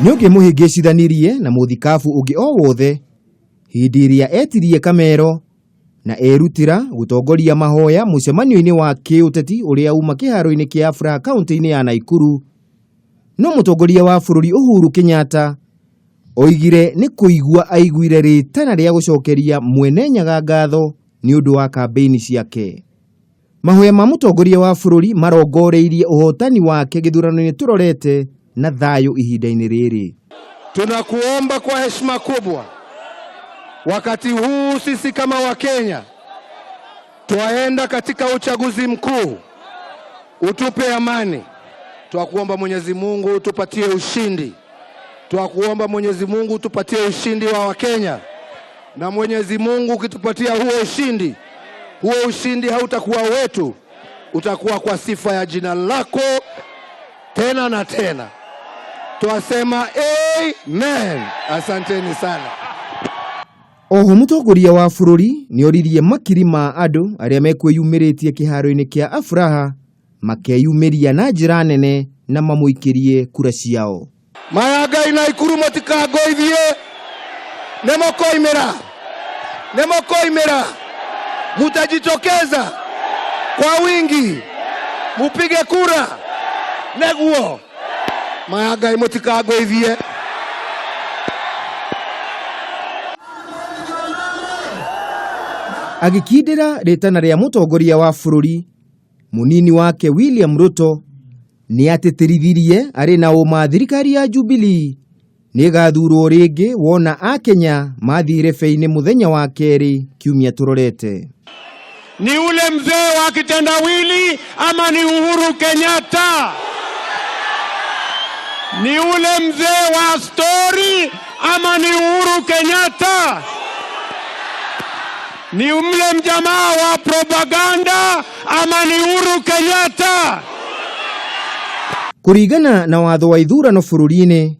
Nyoge muhigicithanirie na muthikabu ungi o wothe hindi iria etirie kamero na erutira gutongoria mahoya mucemanio-ini wa kiuteti uria uma kiharo-ini kia Afraha kaunti-ini ya Naikuru. No mutongoria wa bururi Uhuru Kenyatta oigire ni kuigua aiguire ritana ria gucokeria mwene Nyaga ngatho ni undu wa kampeini ciake. Mahoya ma mutongoria wa bururi marongoreirie uhotani wake githurano-ini turorete na thayo ihinda-ini riri. Tunakuomba kwa heshima kubwa, wakati huu sisi kama Wakenya twaenda katika uchaguzi mkuu, utupe amani. Twakuomba Mwenyezi Mungu utupatie ushindi. Twakuomba Mwenyezi Mungu utupatie ushindi wa Wakenya. Na Mwenyezi Mungu ukitupatia huo ushindi hautakuwa wetu, utakuwa kwa sifa ya jina lako tena na tena. Twasema amen. Asanteni sana. Oho mutongoria wa bururi ni oririe makiri ma andu aria mekwiyumiritie kiharo-ini kia Afraha makeyumiria na njira nene na mamuikirie kura ciao. Mayagai Naikuru matikagoithie, nemokoimera mutajitokeza kwa wingi mupige kura neguo. Mayagai matikagoithie. Agikindira ritana ria mutongoria wa bururi munini wake William Ruto ni atetirithirie ari na uma thirikari ya Jubilee ni gathurwo ringi wona Akenya mathire feini muthenya wa keri kiumia turorete. Ni ule mzee wa kitendawili ama ni Uhuru Kenyatta? Ni ule mzee wa story ama ni Uhuru Kenyatta? Ni ule mjamaa wa propaganda ama ni Uhuru Kenyatta? Kurigana na watho wa ithurano bururi-ini,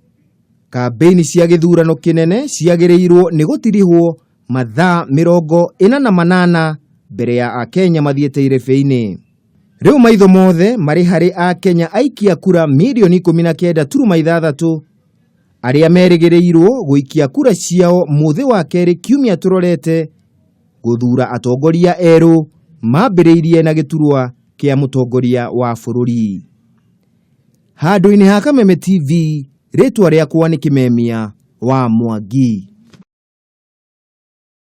kampeini cia githurano kinene ciagiriirwo ni gutirihwo mathaa 48 mbere ya Akenya mathiete irebe-ini. Riu maitho mothe mari hari Akenya aikia kura milioni 19.6 aria merigiriirwo guikia kura ciao muthi wa keri kiumia turorete guthura atongoria eru mambiriirie na giturwa kia mutongoria wa bururi. Handu-ini ha Kameme TV, ritwa riakwa ni Kimemia wa Mwangi.